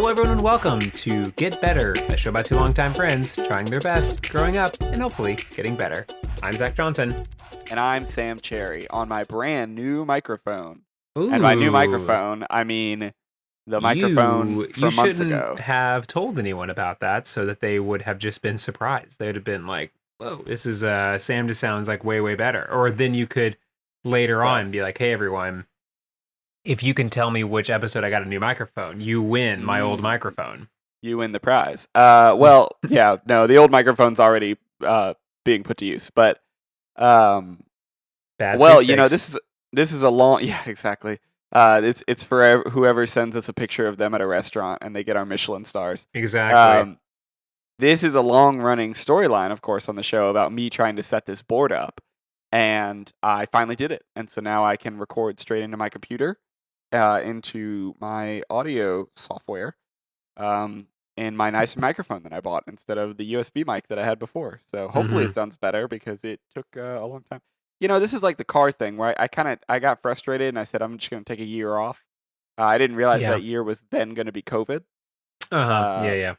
Hello, everyone, and welcome to Get Better, a show about two longtime friends trying their best, growing up, and hopefully getting better. I'm Zach Johnson. And I'm Sam Cherry on my brand new microphone. Ooh. And by new microphone, I mean the microphone from months ago. You shouldn't have told anyone about that so that they would have just been surprised. They would have been like, whoa, this is Sam just sounds like way, way better. Or then you could later on be like, hey, everyone, if you can tell me which episode I got a new microphone, you win my old microphone. You win the prize. Well, yeah, no, the old microphone's already being put to use. But, this is a long, yeah, exactly. It's for whoever sends us a picture of them at a restaurant and they get our Michelin stars. Exactly. This is a long-running storyline, of course, on the show about me trying to set this board up. And I finally did it. And so now I can record straight into my computer, into my audio software, in my nice microphone that I bought instead of the USB mic that I had before. So hopefully it sounds better because it took a long time. You know, this is like the car thing where I got frustrated and I said, I'm just going to take a year off. I didn't realize that year was then going to be COVID. Yeah.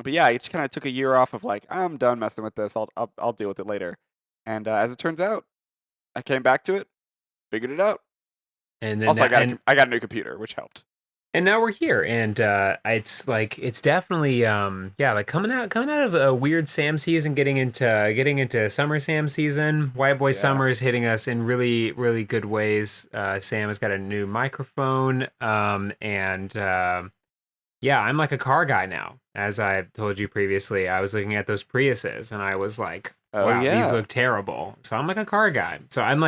But yeah, I just kind of took a year off of like, I'm done messing with this. I'll deal with it later. And as it turns out, I came back to it, figured it out. And then also, I got a new computer, which helped. And now we're here, and it's definitely like coming out of a weird Sam season, getting into summer Sam season. White Boy Summer is hitting us in really, really good ways. Sam has got a new microphone, I'm like a car guy now. As I told you previously, I was looking at those Priuses, and I was like, wow, these look terrible. So I'm like a car guy. So I'm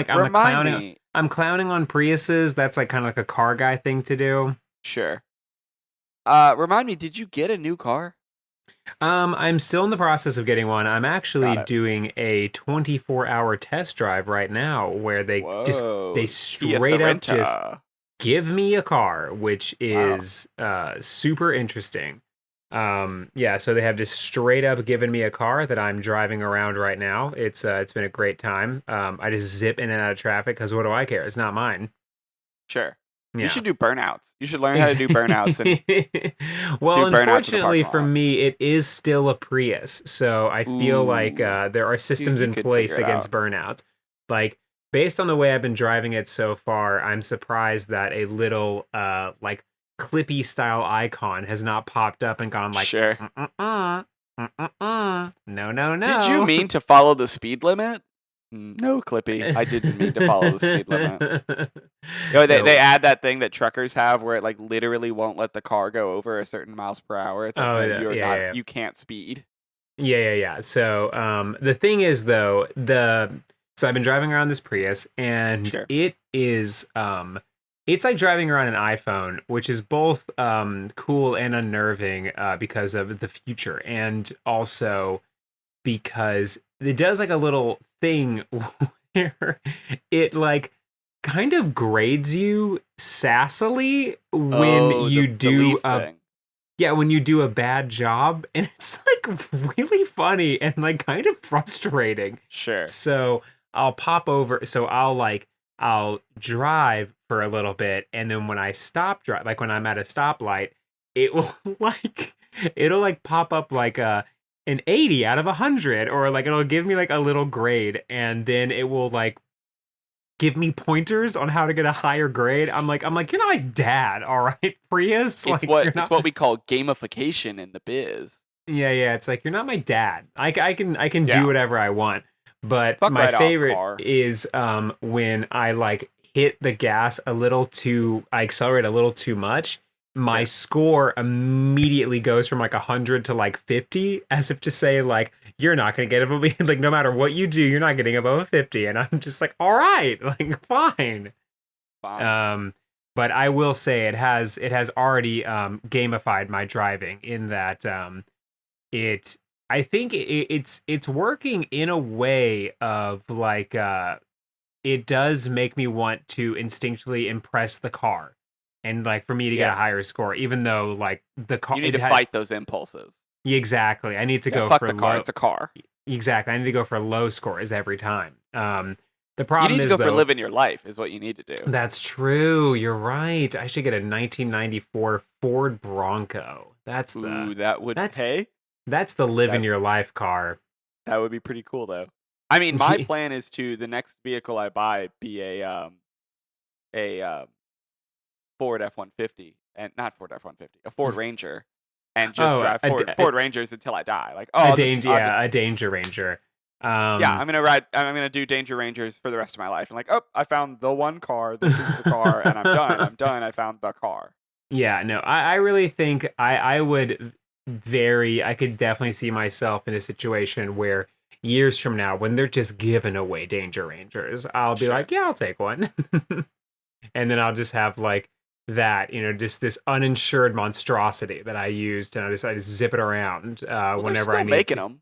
clowning on Priuses. That's like kind of like a car guy thing to do. Sure. Remind me, did you get a new car? I'm still in the process of getting one. I'm actually doing a 24-hour test drive right now where they straight up just give me a car, which is super interesting. So they have just straight up given me a car that I'm driving around right now. It's been a great time. I just zip in and out of traffic because what do I care? It's not mine. Sure. Yeah. You should do burnouts. You should learn how to do burnouts. Well, unfortunately for me, it is still a Prius, so I feel like there are systems in place against burnouts. Like, based on the way I've been driving it so far, I'm surprised that a little like Clippy style icon has not popped up and gone like, sure. No. Did you mean to follow the speed limit? No, Clippy. I didn't mean to follow the speed limit. They add that thing that truckers have where it like literally won't let the car go over a certain miles per hour. It's like, you can't speed. Yeah. So the thing is though, so I've been driving around this Prius and it is it's like driving around an iPhone, which is both cool and unnerving because of the future, and also because it does like a little thing where it like kind of grades you sassily when you do when you do a bad job, and it's like really funny and like kind of frustrating. Sure. So I'll pop over, so I'll drive for a little bit, and then when I stop drive, like when I'm at a stoplight, it'll pop up like an 80 out of 100, or like it'll give me like a little grade, and then it will like give me pointers on how to get a higher grade. I'm like, you're not my dad, all right, Prius. It's what we call gamification in the biz. Yeah. It's like, you're not my dad. I can do whatever I want. But my favorite is when I like hit the gas I accelerate a little too much. My score immediately goes from like 100 to like 50, as if to say like, you're not going to get above me. Like, no matter what you do, you're not getting above a 50. And I'm just like, all right, like, fine. But I will say it has already gamified my driving in that I think it's working in a way of like it does make me want to instinctually impress the car, and like for me to get a higher score, even though like the car, you need to fight those impulses. Exactly, I need to go fuck for the car. It's a car. Exactly, I need to go for low scores every time. The problem you need is, to go though, for living your life is what you need to do. That's true. You're right. I should get a 1994 Ford Bronco. That's the live in your life car. That would be pretty cool, though. I mean, my plan is to the next vehicle I buy be a Ford F-150, and not Ford F-150, a Ford Ranger, and just drive Ford Rangers until I die. Like, a Danger Ranger. I'm gonna do Danger Rangers for the rest of my life. And like, I found the one car. This is the car, and I'm done. I'm done. I found the car. Yeah, no, I really think I could definitely see myself in a situation where years from now, when they're just giving away Danger Rangers, I'll be like, yeah, I'll take one. And then I'll just have like that, just this uninsured monstrosity that I used, and I just zip it around whenever I need making to. Them.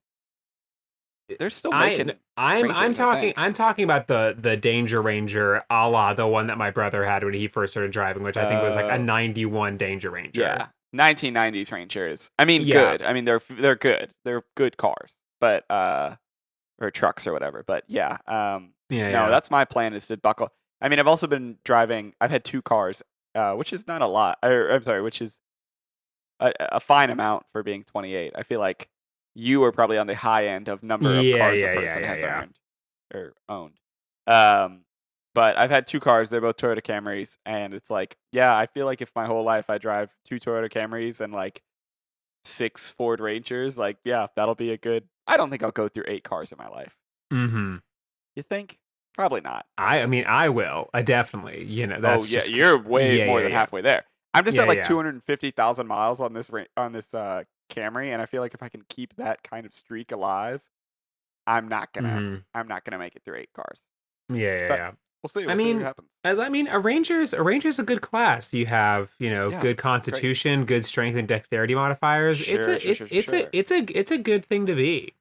They're still making. I'm talking about the Danger Ranger, a la the one that my brother had when he first started driving, which I think was like a 91 Danger Ranger. Yeah, 1990s Rangers. I mean, good. I mean, they're good. They're good cars, but or trucks or whatever. But yeah, that's my plan, is to buckle. I mean, I've also been driving. I've had 2 cars, which is not a lot. I'm sorry, which is a fine amount for being 28. I feel like you are probably on the high end of number of cars a person has earned or owned. But I've had 2 cars. They're both Toyota Camrys, and it's like, I feel like if my whole life I drive 2 Toyota Camrys and like 6 Ford Rangers, like, that'll be a good. I don't think I'll go through 8 cars in my life. Mm-hmm. You think? Probably not. I mean, I will. I definitely. That's you're way more than halfway there. I'm just at like 250,000 miles on this Camry, and I feel like if I can keep that kind of streak alive, I'm not gonna make it through 8 cars. Yeah. We'll see. We'll see what happens. A Ranger's a good class. You have good constitution, good strength and dexterity modifiers. It's a good thing to be.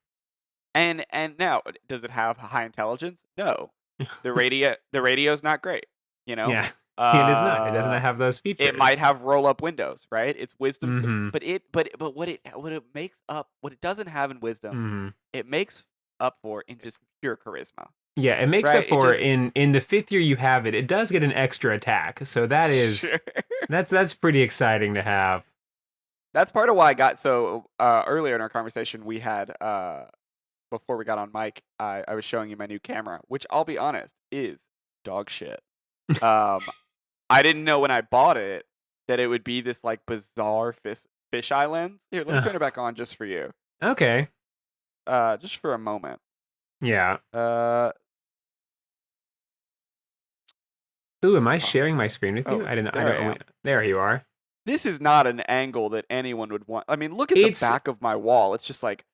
And now, does it have high intelligence? No. The radio's not great. Yeah. It is not. It doesn't have those features. It might have roll up windows, right? It's wisdom, but what it makes up, what it doesn't have in wisdom, it makes up for in just pure charisma. Yeah, it makes up for in the 5th year you have it. It does get an extra attack, so that is that's pretty exciting to have. That's part of why I got so earlier in our conversation we had before we got on mic. I was showing you my new camera, which I'll be honest is dog shit. I didn't know when I bought it that it would be this like bizarre fisheye lens. Here, let me turn it back on just for you. Okay. Just for a moment. Yeah. Ooh, am I sharing my screen with you? I don't. There you are. This is not an angle that anyone would want. I mean, look at the back of my wall. It's just like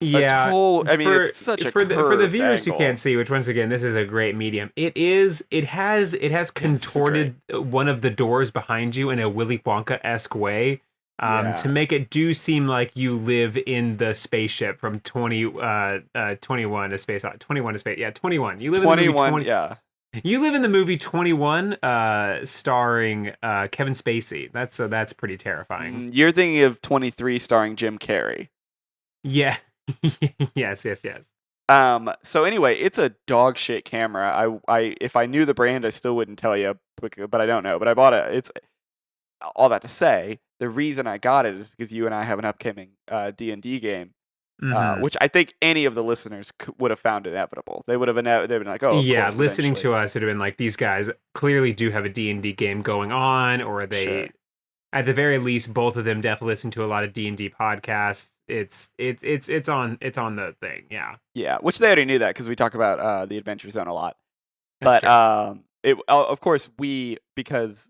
it's such a for the viewers who can't see, which once again, this is a great medium. It has contorted one of the doors behind you in a Willy Wonka-esque way. To make it do seem like you live in the spaceship from 21 A Space Odyssey. 21. You live in the movie 20. Yeah. You live in the movie 21, starring Kevin Spacey. That's pretty terrifying. You're thinking of 23 starring Jim Carrey. Yeah. Yes. So anyway, it's a dog shit camera. I if I knew the brand, I still wouldn't tell you, but I don't know. But I bought it. It's all that to say, the reason I got it is because you and I have an upcoming D&D game, which I think any of the listeners would have found inevitable. They'd been like, oh, yeah. Listening to us would have been like, these guys clearly do have a D&D game going on, or they, at the very least, both of them definitely listen to a lot of D&D podcasts. It's on the thing, yeah. Yeah, which they already knew that because we talk about the Adventure Zone a lot. But of course because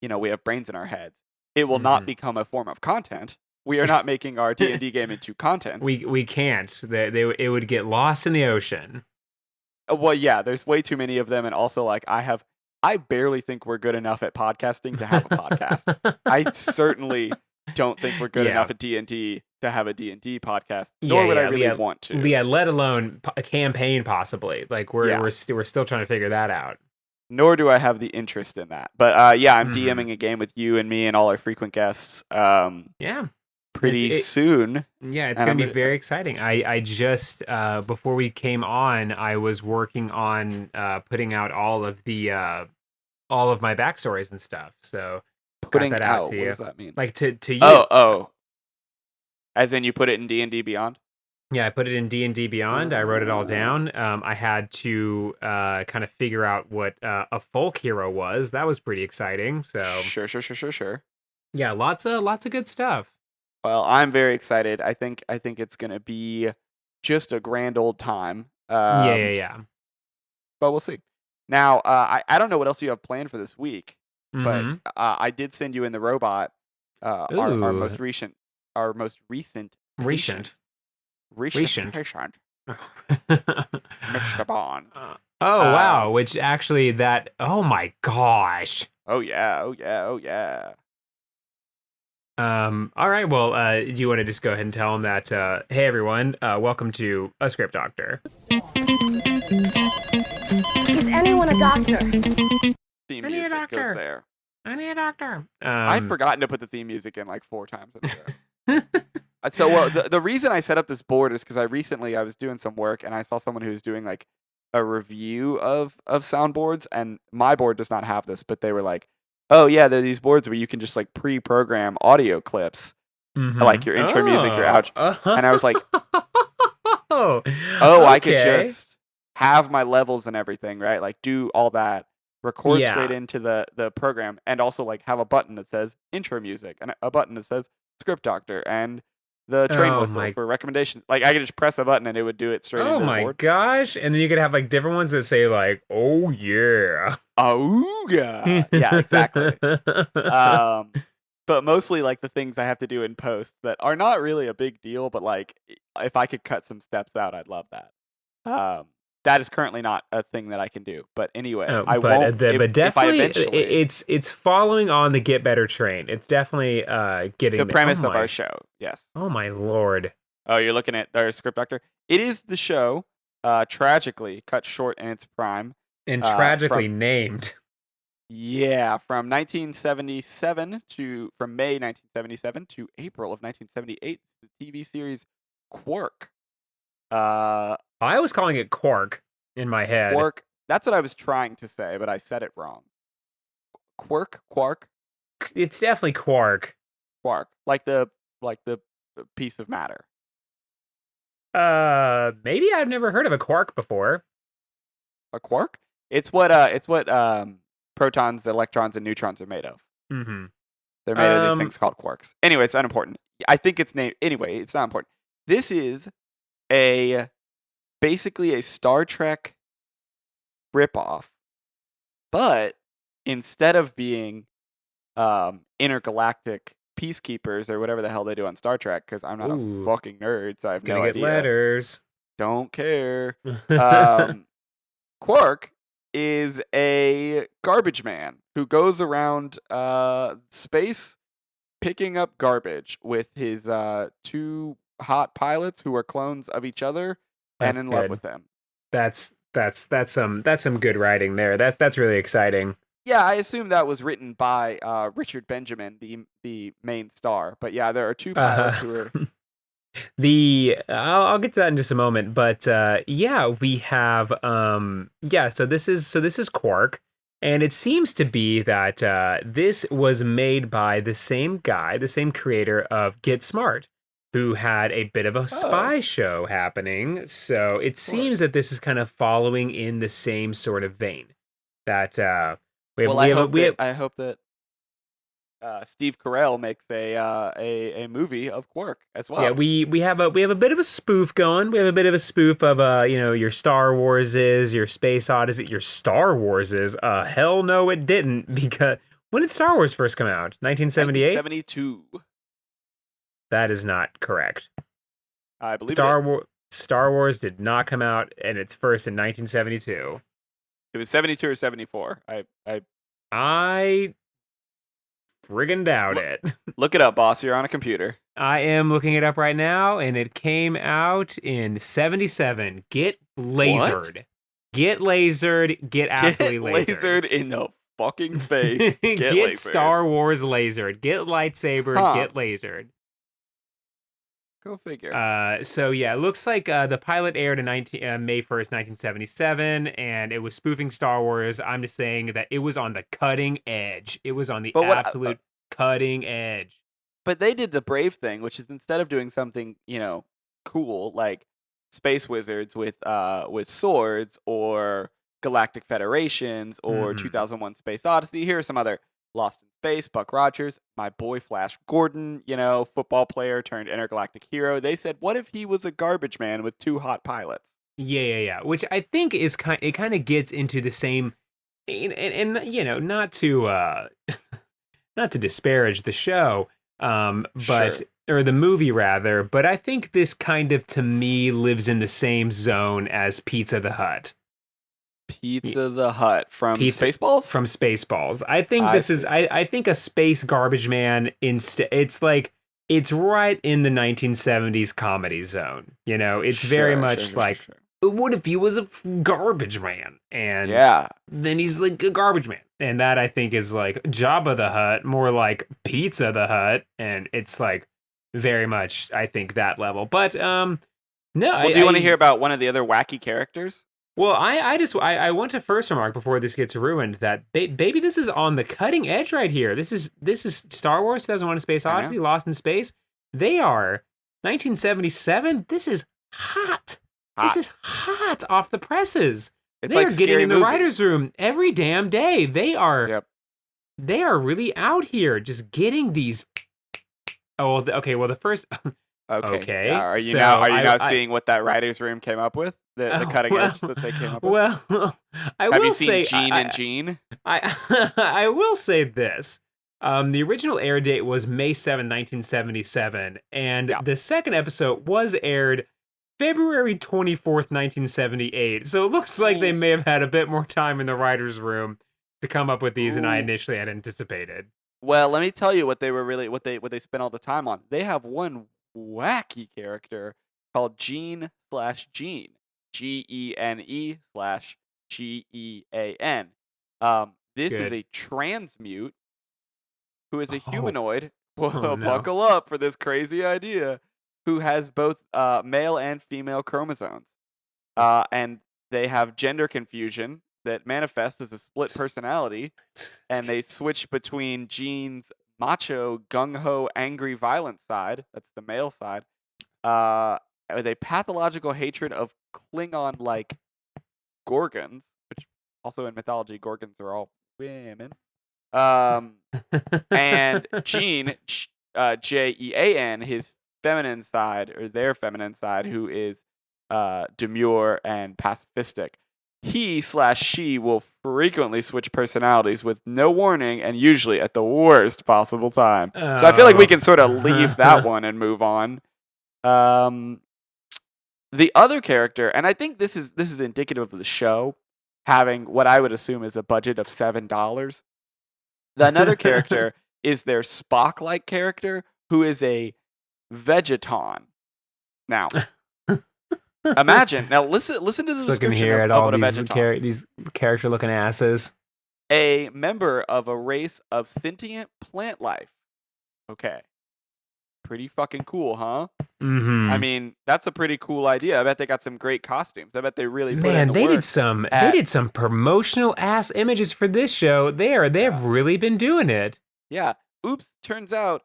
we have brains in our heads, it will not become a form of content. We are not making our D&D game into content. We can't. It would get lost in the ocean. Well, yeah, there's way too many of them, and also like I barely think we're good enough at podcasting to have a podcast. I certainly don't think we're good enough at D&D to have a D&D podcast, nor would I really want to. Yeah, let alone a campaign possibly. Like we're still trying to figure that out. Nor do I have the interest in that. But I'm DMing a game with you and me and all our frequent guests. pretty soon. Yeah, it's going to be very exciting. I just before we came on, I was working on putting out all of my backstories and stuff. So putting got that out to you. What does that mean? Like to you. Oh. As in you put it in D&D Beyond? Yeah, I put it in D&D Beyond. I wrote it all down. I had to kind of figure out what a folk hero was. That was pretty exciting. So Sure. Yeah, lots of good stuff. Well, I'm very excited. I think it's gonna be just a grand old time. Yeah. But we'll see. Now, I don't know what else you have planned for this week, but I did send you in the robot. Our most recent patient. Mr. Bond. Wow, which actually oh my gosh. Oh yeah. All right, well, you want to just go ahead and tell them that, hey everyone, welcome to A Script Doctor. Is anyone a doctor? Theme music goes there. I need a doctor. I've forgotten to put the theme music in like 4 times in a row. So, the reason I set up this board is because I was doing some work and I saw someone who was doing like a review of soundboards, and my board does not have this, but they were like, oh yeah, there are these boards where you can just like pre-program audio clips, like your intro music, your outro, and I was like, I could just have my levels and everything, right? Like do all that, record straight into the program, and also like have a button that says intro music and a button that says Script Doctor and the train whistle for recommendations. Like I could just press a button and it would do it straight into the board. Oh my gosh. And then you could have like different ones that say like, oh yeah. Oh yeah. Yeah, exactly. But mostly like the things I have to do in post that are not really a big deal, but like if I could cut some steps out, I'd love that. That is currently not a thing that I can do. But anyway, I won't. But definitely, it's following on the Get Better train. It's definitely getting the premise of our show. Yes. Oh my lord. Oh, you're looking at our Script Doctor. It is the show, tragically cut short in its prime, and tragically named. Yeah, from May 1977 to April of 1978, the TV series Quark. I was calling it Quark in my head. Quark. That's what I was trying to say, but I said it wrong. Quark. It's definitely Quark. Quark, like the piece of matter. Maybe I've never heard of a quark before. A quark? It's what protons, electrons, and neutrons are made of. Mm-hmm. They're made of these things called quarks. Anyway, it's unimportant. I think it's named anyway. It's not important. This is basically a Star Trek ripoff, but instead of being intergalactic peacekeepers or whatever the hell they do on Star Trek, because I'm not a fucking nerd, so I have no idea. Letters. Don't care. Quark is a garbage man who goes around space picking up garbage with his 2 hot pilots who are clones of each other and in love with them. That's some good writing there. That's really exciting. Yeah, I assume that was written by Richard Benjamin, the main star. But yeah, there are 2 pilots who are. I'll get to that in just a moment, but yeah, we have so this is Quark, and it seems to be that this was made by the same guy, the same creator of Get Smart, who had a bit of a spy show happening. So it seems that this is kind of following in the same sort of vein. That I hope that Steve Carell makes a movie of Quark as well. Yeah, we have a bit of a spoof going. We have a bit of a spoof of your Star Warses, your Space Odyssey, your Star Warses. Hell no, it didn't. Because when did Star Wars first come out? 1978? 1972. That is not correct. I believe Star Wars did not come out, and it's first in 1972. It was 72 or 74. I friggin' doubt it. Look it up, boss. You're on a computer. I am looking it up right now, and it came out in 77. Get lasered. What? Get lasered. Get absolutely lasered. Lasered in the fucking face. Get Star Wars lasered. Get lightsabered. Get lasered. Go figure. So yeah, it looks like the pilot aired in May 1st, 1977, and it was spoofing Star Wars. I'm just saying that it was on the cutting edge. It was on the absolute cutting edge. But they did the brave thing, which is instead of doing something, cool like Space Wizards with swords or Galactic Federations or 2001 Space Odyssey, here are some other Lost in Space, Buck Rogers, my boy Flash Gordon, football player turned intergalactic hero. They said, what if he was a garbage man with 2 hot pilots? Yeah. Which I think is it kind of gets into the same, and not to not to disparage the show, but Sure. or the movie rather, but I think this kind of to me lives in the same zone as Pizza the Hut. Pizza the Hut from Spaceballs? From Spaceballs. I think I think a space garbage man it's like it's right in the 1970s comedy zone. It's very much like what if he was a garbage man? And then he's like a garbage man. And that I think is like Jabba the Hutt, more like Pizza the Hut, and it's like very much I think that level. But no, do you want to hear about one of the other wacky characters? Well, I want to first remark before this gets ruined that baby, this is on the cutting edge right here. This is Star Wars 2001: A Space Odyssey, Lost in Space. They are 1977. This is hot. This is hot off the presses. They are getting in the writers' room every damn day. They are really out here just getting these. Oh, okay. Well, the first. Okay. Are you now seeing what that writers' room came up with? The cutting edge that they came up with? Well, Have you seen Gene and Gene? I will say this. The original air date was May 7, 1977, and the second episode was aired February 24th, 1978. So it looks like they may have had a bit more time in the writers' room to come up with these than I initially had anticipated. Well, let me tell you what they were really what they spent all the time on. They have one wacky character called Gene/Gene. GENE/GEAN. This is a transmute who is a humanoid. Buckle up for this crazy idea. Who has both male and female chromosomes, and they have gender confusion that manifests as a split personality, and they switch between Gene's macho, gung-ho, angry, violent side, that's the male side, with a pathological hatred of Klingon-like Gorgons, which also in mythology, Gorgons are all women. And Gene, JEAN, his feminine side, or their feminine side, who is demure and pacifistic. He/she will frequently switch personalities with no warning and usually at the worst possible time. So I feel like we can sort of leave that one and move on. The other character, and I think this is indicative of the show having what I would assume is a budget of $7. Another character is their Spock-like character, who is a Vegeton. Now, imagine. Now, listen to the description looking here at all these these character-looking asses. A member of a race of sentient plant life. Okay. Pretty fucking cool, huh? Mm-hmm. I mean, that's a pretty cool idea. I bet they got some great costumes. I bet they really put in the they work did some promotional ass images for this show. They have really been doing it. Yeah. Oops, turns out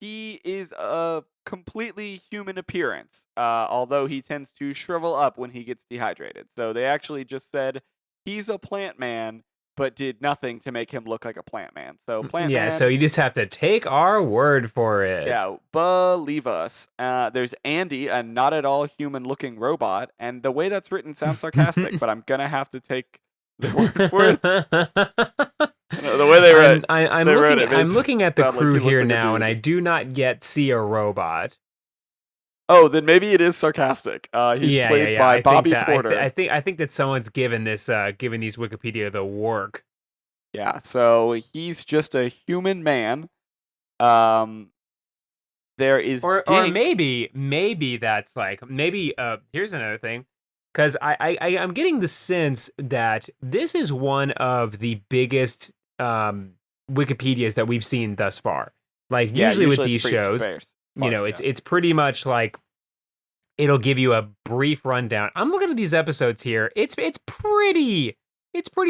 he is a completely human appearance, although he tends to shrivel up when he gets dehydrated. So they actually just said he's a plant man, but did nothing to make him look like a plant man. So plant man. So you just have to take our word for it. Yeah, believe us. There's Andy, a not at all human-looking robot, and the way that's written sounds sarcastic, but I'm gonna have to take the word for it. The way they wrote I'm looking at the crew here now, and I do not yet see a robot. Oh, then maybe it is sarcastic. He's played by Bobby Porter. I think that someone's given these Wikipedia the work. Yeah, so he's just a human man. There is or maybe that's like here's another thing, because I'm getting the sense that this is one of the biggest Wikipedias that we've seen thus far. Like usually with these shows. Sparse. You know, it's pretty much like it'll give you a brief rundown. I'm looking at these episodes here. It's pretty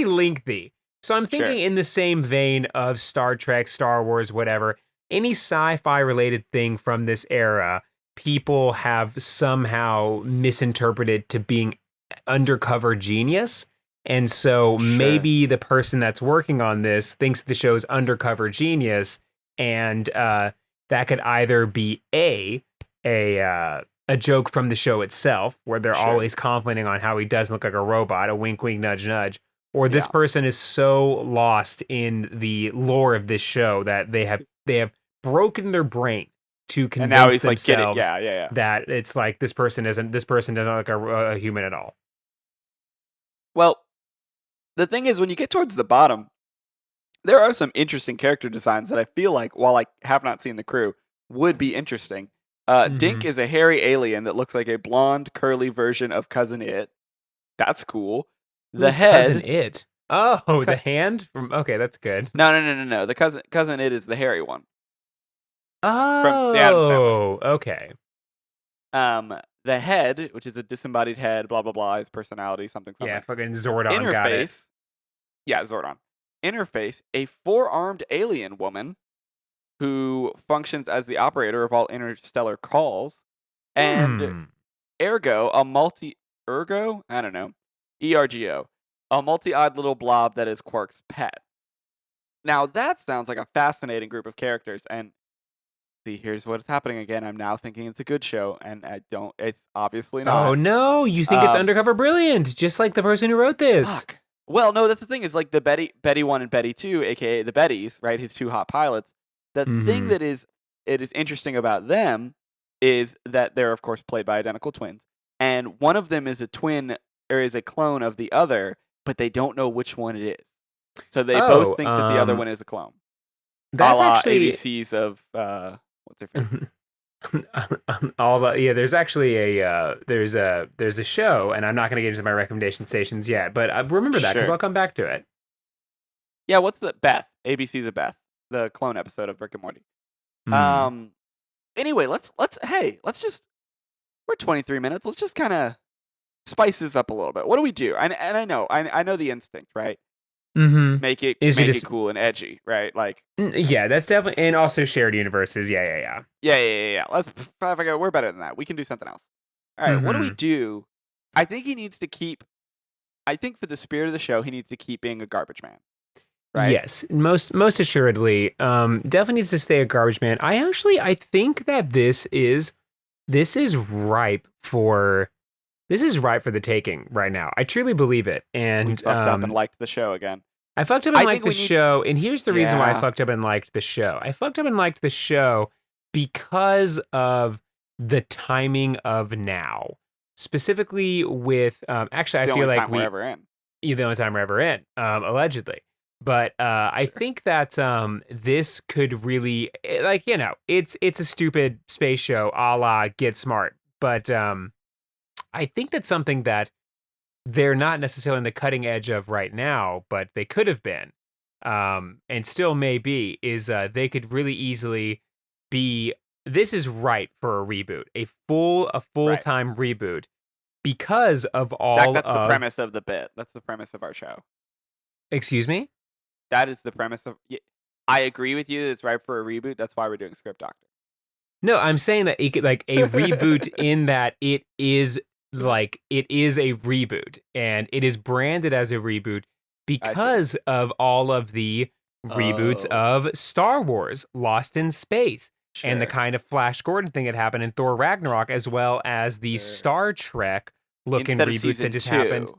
lengthy. So I'm thinking in the same vein of Star Trek, Star Wars, whatever, any sci-fi related thing from this era, people have somehow misinterpreted to being undercover genius. And so maybe the person that's working on this thinks the show's undercover genius, and that could either be a joke from the show itself, where they're always commenting on how he doesn't look like a robot, a wink, wink, nudge, nudge, or this person is so lost in the lore of this show that they have broken their brain to convince themselves that it's like this person doesn't look like a human at all. Well, the thing is, when you get towards the bottom, there are some interesting character designs that I feel like, while I have not seen the crew, would be interesting. Dink is a hairy alien that looks like a blonde, curly version of Cousin It. That's cool. Who's Cousin It? Oh, the hand from. Okay, that's good. No. The cousin It is the hairy one. Oh, from the Addams Family. Okay. The head, which is a disembodied head, blah blah blah, his personality, something. Yeah, fucking Zordon. Interface, got it. Yeah, Zordon. Interface, a four-armed alien woman who functions as the operator of all interstellar calls, and Ergo, a multi-ergo, I don't know, ERGO, a multi-eyed little blob that is Quark's pet. Now that sounds like a fascinating group of characters, and see, here's what's happening again. I'm now thinking it's a good show, and it's obviously not. Oh no, you think it's Undercover Brilliant, just like the person who wrote this. Fuck. Well, no, that's the thing, is like the Betty 1 and Betty 2, aka the Bettys, right, his two hot pilots. The thing that is interesting about them is that they're, of course, played by identical twins. And one of them is a twin, or is a clone of the other, but they don't know which one it is. So they both think that the other one is a clone. That's actually ABCs of what's their favorite? There's actually there's a show, and I'm not going to get into my recommendation stations yet, but I remember that because I'll come back to it. Yeah, what's the Beth? ABC's of Beth, the clone episode of Rick and Morty. Anyway, let's just, we're 23 minutes. Let's just kind of spice this up a little bit. What do we do? And I know the instinct, right? Make it cool and edgy, right? Like, yeah, that's definitely, and also shared universes. Yeah. Let's figure we're better than that. We can do something else. All right, what do we do? I think for the spirit of the show, he needs to keep being a garbage man. Right? Yes, most assuredly. Definitely needs to stay a garbage man. I think that this is ripe for the taking right now. I truly believe it. And we fucked up and liked the show again. I fucked up and liked the show, and here's the reason why I fucked up and liked the show. I fucked up and liked the show because of the timing of now. Specifically with actually, I feel like we're ever in. The only time we're ever in, allegedly. But I think that this could really, like, you know, it's a stupid space show a la Get Smart. But I think that's something that they're not necessarily on the cutting edge of right now, but they could have been, and still may be, is they could really easily be, this is right for a reboot, a full-time reboot, because of all that's the premise of the bit. That's the premise of our show. Excuse me? That is the premise of. I agree with you that it's right for a reboot. That's why we're doing Script Doctor. No, I'm saying that it could, like, a reboot in that it is a reboot, and it is branded as a reboot because of all of the reboots of Star Wars, Lost in Space, and the kind of Flash Gordon thing that happened in Thor Ragnarok, as well as the Star Trek looking reboots that just happened.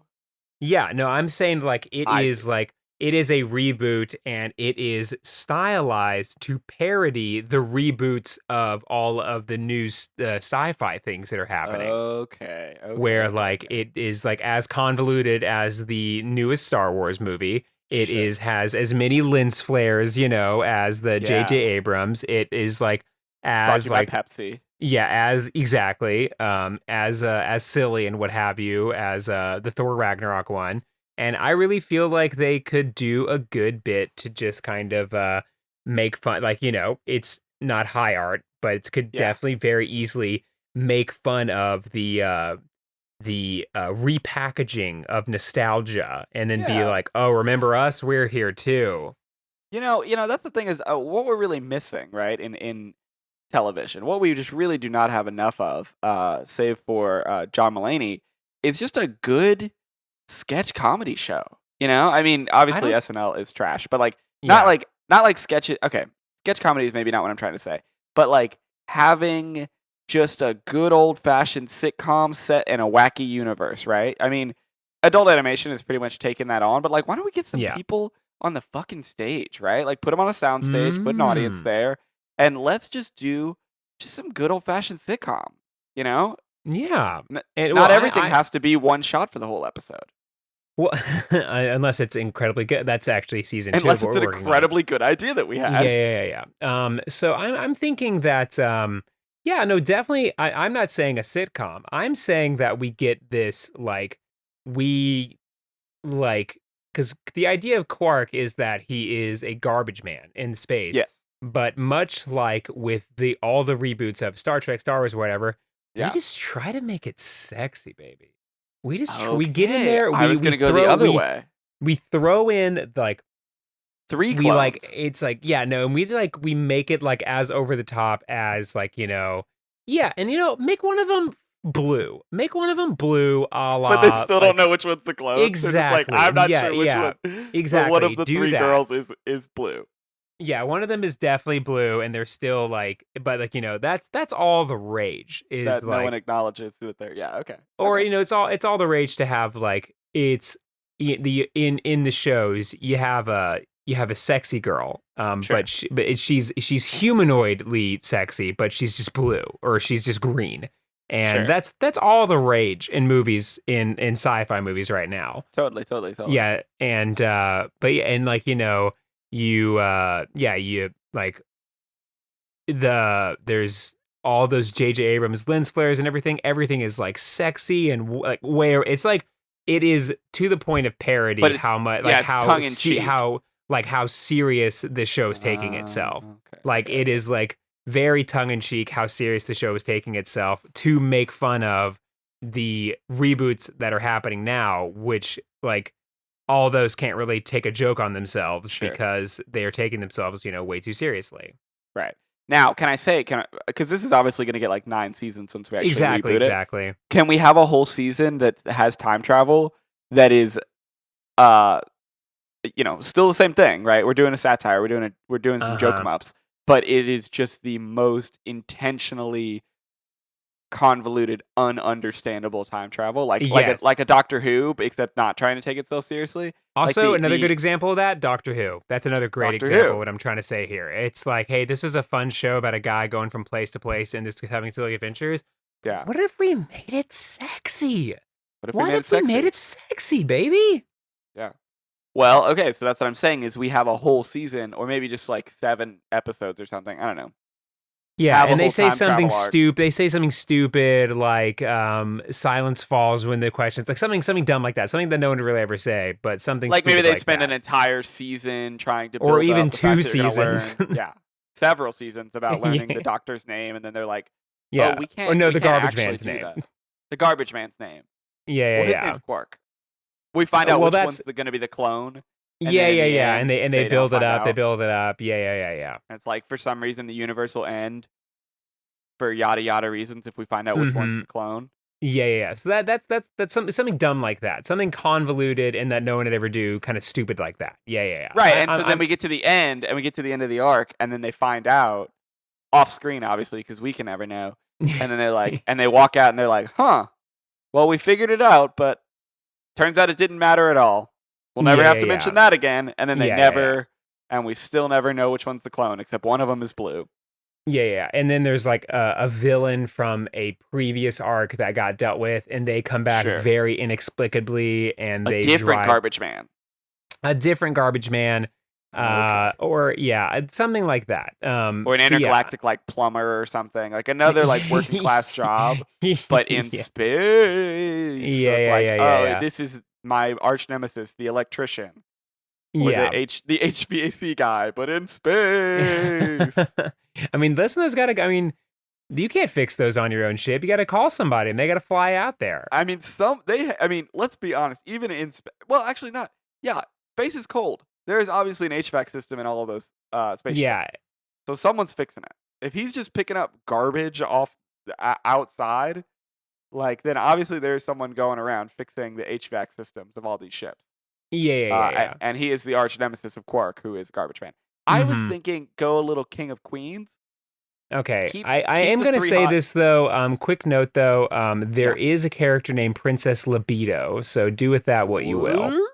Yeah, no, I'm saying like it is a reboot, and it is stylized to parody the reboots of all of the new sci-fi things that are happening. Okay. Where like it is like as convoluted as the newest Star Wars movie. It has as many lens flares, you know, as the J.J. Abrams. It is like as like Pepsi. Yeah, as exactly as silly and what have you as the Thor Ragnarok one. And I really feel like they could do a good bit to just kind of make fun. Like, you know, it's not high art, but it could definitely very easily make fun of the repackaging of nostalgia, and then be like, oh, remember us? We're here too. You know, that's the thing is what we're really missing, right? In television, what we just really do not have enough of, save for John Mulaney, is just a good sketch comedy show. You know, I mean, obviously SNL is trash, but like not like sketches. Okay, sketch comedy is maybe not what I'm trying to say, but like having just a good old fashioned sitcom set in a wacky universe, right? I mean, adult animation has pretty much taken that on, but like, why don't we get some people on the fucking stage, right? Like, put them on a sound stage, put an audience there, and let's just do just some good old fashioned sitcom. You know? Yeah. Not everything has to be one shot for the whole episode. Well, unless it's incredibly good. That's actually season 2. Unless it's an incredibly good idea that we had. Yeah. So I'm thinking that, no, definitely. I'm not saying a sitcom. I'm saying that we get this, because the idea of Quark is that he is a garbage man in space. Yes. But much like with all the reboots of Star Trek, Star Wars, whatever, we just try to make it sexy, baby. We just we get in there. I was gonna go the other way. We throw in like 3 clones. And we make it like as over the top as make one of them blue. Make one of them blue, a la. But they still don't know which one's the clone. Exactly. I'm not sure which one. Exactly. But one of the 3 girls is blue. Yeah, one of them is definitely blue, and they're still that's all the rage is that no one acknowledges that they're okay. Or it's all the rage to have it's in the shows you have a sexy girl, but she's humanoidly sexy, but she's just blue or she's just green, and that's all the rage in movies in sci-fi movies right now. Totally. Yeah, and there's all those J.J. Abrams lens flares and everything. Everything is sexy and where it's it is to the point of parody. But how much how serious the show is taking itself. It is very tongue in cheek how serious the show is taking itself to make fun of the reboots that are happening now, which all those can't really take a joke on themselves because they are taking themselves, way too seriously. Right. Now, because this is obviously going to get 9 seasons once we actually reboot it. Exactly. Can we have a whole season that has time travel that is, still the same thing, right? We're doing a satire. We're doing some joke 'em ups, but it is just the most intentionally convoluted, ununderstandable time travel, like a Doctor Who, except not trying to take itself seriously. Also, another good example of that, Doctor Who. That's another great example of what I'm trying to say here. It's hey, this is a fun show about a guy going from place to place and just having silly adventures. Yeah. What if we made it sexy? What if we made it sexy, baby? Yeah. Well, okay, so that's what I'm saying is we have a whole season, or maybe just 7 episodes or something. I don't know. Yeah, and they say something stupid. They say something stupid like silence falls when the questions, something dumb like that. Something that no one would really ever say, but something maybe they spend an entire season trying to build or even up the 2 seasons. Several seasons about learning the doctor's name, and then they're like, we can't. Or no, the garbage man's name. The garbage man's name. Yeah. His name's Quark. We find out which one's going to be the clone. And they build it up. They build it up. Yeah. And it's for some reason the universe will end for yada yada reasons if we find out which one's the clone. Yeah. So that's something dumb like that. Something convoluted and that no one would ever do, kind of stupid like that. Yeah. Right. Then we get to the end, and we get to the end of the arc, and then they find out off screen, obviously, because we can never know. And then they're and they walk out and they're like, huh, well, we figured it out, but turns out it didn't matter at all. We'll never have to mention that again. And then they and we still never know which one's the clone, except one of them is blue. Yeah. And then there's a villain from a previous arc that got dealt with, and they come back very inexplicably, and a different garbage man. A different garbage man. Or something like that. Or an intergalactic plumber or something, another working class job, but in space. Yeah. This is my arch nemesis, the electrician. Or the HVAC guy, but in space. I mean, listen, those gotta. I mean, you can't fix those on your own ship. You got to call somebody, and they got to fly out there. I mean, let's be honest. Even in space, well, actually not. Yeah, space is cold. There is obviously an HVAC system in all of those spaceships. Yeah. So someone's fixing it. If he's just picking up garbage off outside, like, then obviously there's someone going around fixing the HVAC systems of all these ships. Yeah. And he is the arch nemesis of Quark, who is a garbage man. I was thinking, go a little King of Queens. Okay, I am going to say this, though. Quick note, though. There is a character named Princess Libido, so do with that what you will.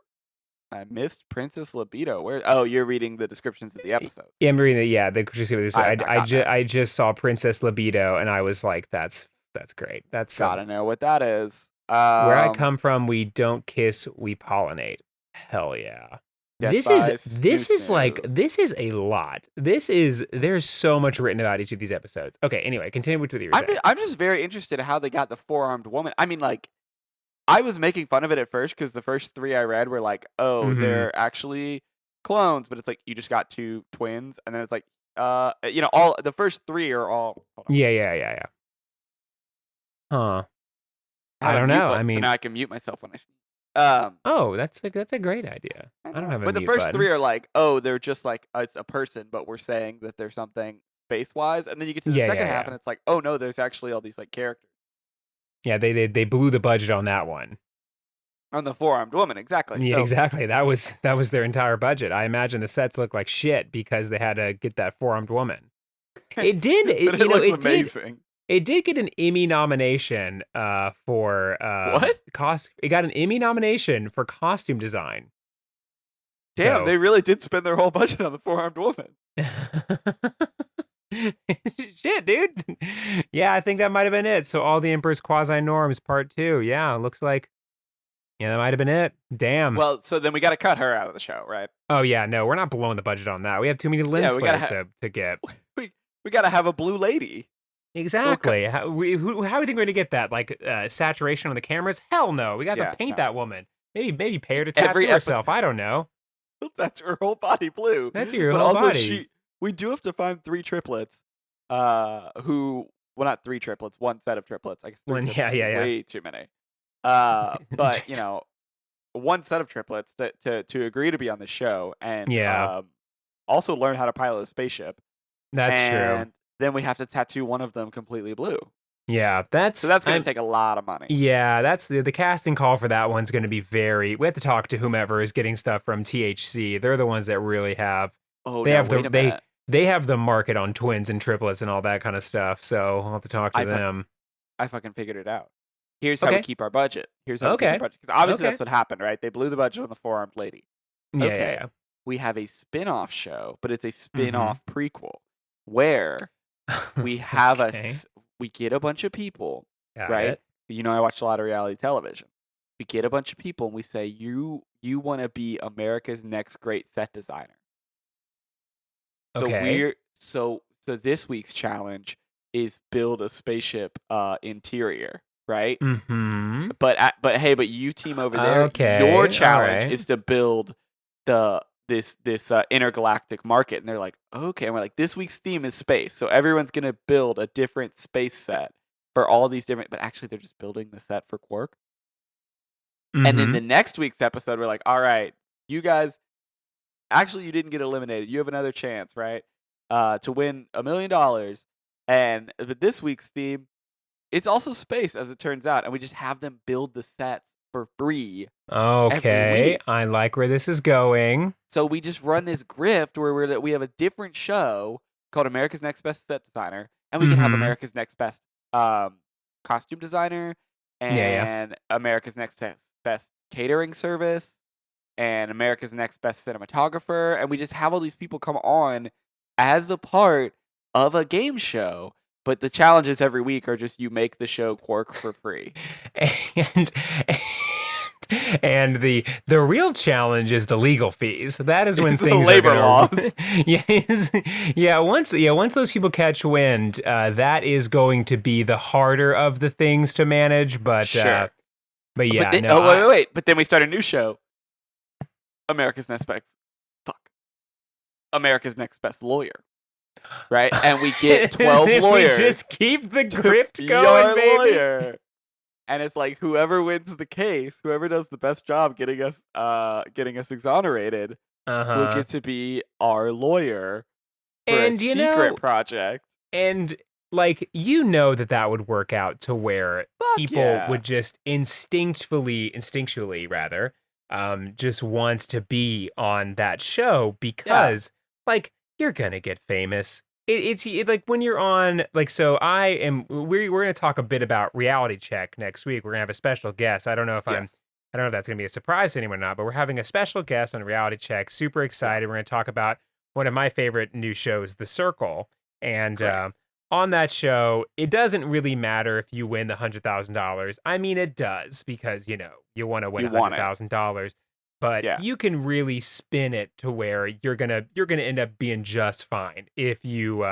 I missed Princess Libido. Where? Oh, you're reading the descriptions of the episodes. Yeah, I'm reading I just saw Princess Libido, and I was like, that's great. That's gotta know what that is. Where I come from, we don't kiss, we pollinate. Hell yeah. This is a lot. There's so much written about each of these episodes. Okay, anyway, continue with what you were saying. I'm just very interested in how they got the 4-armed woman. I mean, like, I was making fun of it at first because the first 3 I read were like, oh, they're actually clones, but it's like you just got 2 twins, and then it's like, all the first 3 are all. Yeah. Huh. I don't know. I mean, so now I can mute myself when I sneeze. That's a great idea. I don't have a But the first 3 are like, oh, they're just like, it's a person, but we're saying that there's something space-wise, and then you get to the second half, and it's like, oh no, there's actually all these like characters. Yeah, they blew the budget on that one. On the 4-armed woman, exactly. Yeah, exactly. That was their entire budget. I imagine the sets look like shit because they had to get that 4-armed woman. It did. It looks amazing. It did get an Emmy nomination for what? It got an Emmy nomination for costume design. Damn, they really did spend their whole budget on the 4-armed woman. Shit, dude. Yeah, I think that might have been it. So All the Emperor's Quasi-Norms Part 2. Yeah, looks like. Yeah, that might have been it. Damn. Well, so then we got to cut her out of the show, right? Oh yeah, no, we're not blowing the budget on that. We have too many lens flares to get. We got to have a blue lady. Exactly. How do we think we're going to get that? Like saturation on the cameras? Hell no. We got to paint that woman. Maybe pay her to tattoo herself. I don't know. That's her whole body blue. That's your whole body. We do have to find 3 triplets. Not 3 triplets. 1 set of triplets. I guess 3 triplets way too many. But 1 set of triplets to agree to be on the show and also learn how to pilot a spaceship. That's true. Then we have to tattoo one of them completely blue. Yeah, so that's going to take a lot of money. Yeah, that's the casting call for that one's going to be very. We have to talk to whomever is getting stuff from THC. They're the ones that really have. Oh, wait a minute. They have the market on twins and triplets and all that kind of stuff. So I'll have to talk to them. I fucking figured it out. Here's how we keep our budget. Here's how we keep our budget. Because obviously that's what happened, right? They blew the budget on the 4-armed lady. Yeah. We have a spin-off show, but it's a spin-off prequel where we have we get a bunch of people, right? You know, I watch a lot of reality television. We get a bunch of people and we say, you want to be America's next great set designer. So so this week's challenge is build a spaceship interior, right? Mm-hmm. But you team over there. Okay. Your challenge is to build this intergalactic market. And they're like, okay. And we're like, this week's theme is space. So everyone's going to build a different space set for all these different, but actually they're just building the set for Quark. Mm-hmm. And then the next week's episode, we're like, all right, you guys, actually you didn't get eliminated. You have another chance, right? To win $1 million. And this week's theme, it's also space, as it turns out. And we just have them build the sets for free. Okay, I like where this is going. So we just run this grift where we have a different show called America's Next Best Set Designer, and we can have America's Next Best Costume Designer, and America's Next Best Catering Service, and America's Next Best Cinematographer, and we just have all these people come on as a part of a game show. But the challenges every week are just you make the show Quark for free. And the real challenge is the legal fees. That is when it's things the labor are laws. Once those people catch wind, that is going to be the harder of the things to manage. But sure. But then, wait. But then we start a new show, America's Next America's Next Best Lawyer, right? And we get 12 lawyers. We just keep the to grift be going, our baby. lawyer. And it's like whoever wins the case, whoever does the best job getting us exonerated, will get to be our lawyer for a secret project. And like that would work out to where people would just instinctually rather, just want to be on that show because like you're gonna get famous. It's like when you're on, like, so we're going to talk a bit about Reality Check next week. We're going to have a special guest. I don't know if I don't know if that's going to be a surprise to anyone or not, but we're having a special guest on Reality Check. Super excited. We're going to talk about one of my favorite new shows, The Circle. And on that show, it doesn't really matter if you win the $100,000. I mean, it does because, you want to win $100,000. But you can really spin it to where you're gonna end up being just fine if you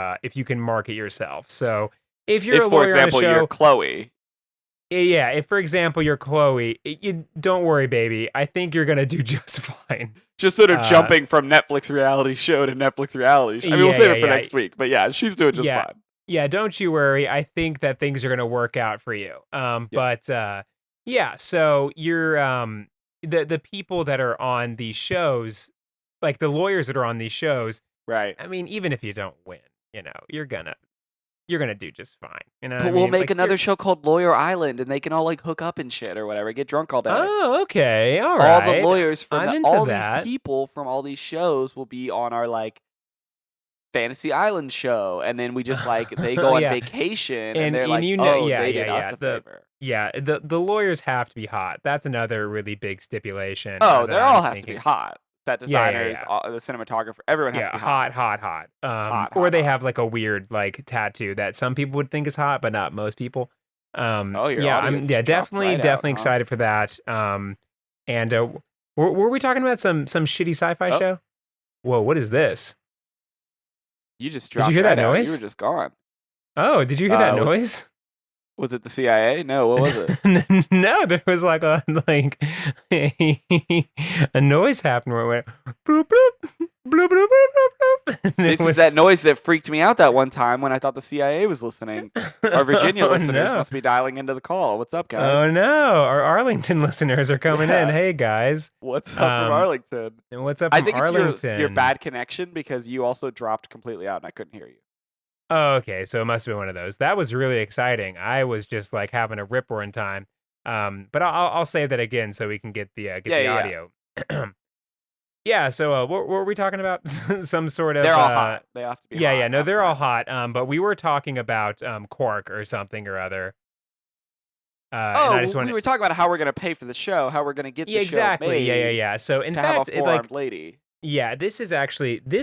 can market yourself. So if you're a lawyer, for example, on a show, you're Chloe. Yeah, if for example you're Chloe, you don't worry, baby. I think you're gonna do just fine. Just sort of jumping from Netflix reality show to Netflix reality show. I mean, we'll save it for next week. But yeah, she's doing just fine. Yeah, don't you worry. I think that things are gonna work out for you. But so you're the people that are on these shows, like the lawyers that are on these shows, right? I mean, even if you don't win, you're gonna do just fine. But we'll make another show called Lawyer Island, and they can all like hook up and shit or whatever, get drunk all day. Oh, okay, all right. All the lawyers from all these people from all these shows will be on our like Fantasy Island show, and then we just like they go on vacation, and they're like, they did us a favor. Yeah, the lawyers have to be hot. That's another really big stipulation. Oh, they all have to be hot. Set designers, the cinematographer, everyone has to be hot. Or they have like a weird like tattoo that some people would think is hot, but not most people. I'm definitely excited for that. Were we talking about some shitty sci-fi show? Whoa, what is this? You just dropped. Did you hear that noise? You were just gone. Oh, did you hear that noise? Was it the CIA? No, what was it? No, there was like a noise happened where it went bloop bloop bloop bloop bloop bloop. This is that noise that freaked me out that one time when I thought the CIA was listening. Our Virginia listeners must be dialing into the call. What's up, guys? Oh no, our Arlington listeners are coming in. Hey guys, what's up from Arlington? And what's up from Arlington? It's your bad connection because you also dropped completely out and I couldn't hear you. Oh, okay, so it must have been one of those. That was really exciting. I was just like having a rip roaring time. But I'll say that again so we can get the audio. So what were we talking about? Some sort of. They're all hot. They have to be. Yeah, no, they're all hot. But we were talking about Quark or something or other. We were talking about how we're gonna pay for the show, how we're gonna get the show made. Yeah. So in fact, have a four-armed lady. Yeah, this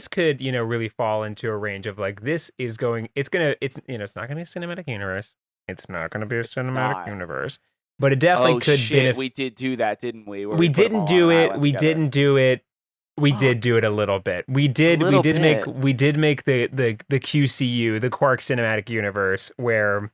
could, really fall into a range of like, it's not going to be a cinematic universe. It's not going to be a cinematic universe, but it definitely could benefit. We did do that, didn't we? We didn't do it. We didn't do it. We did do it a little bit. We did make the QCU, the Quark Cinematic Universe, where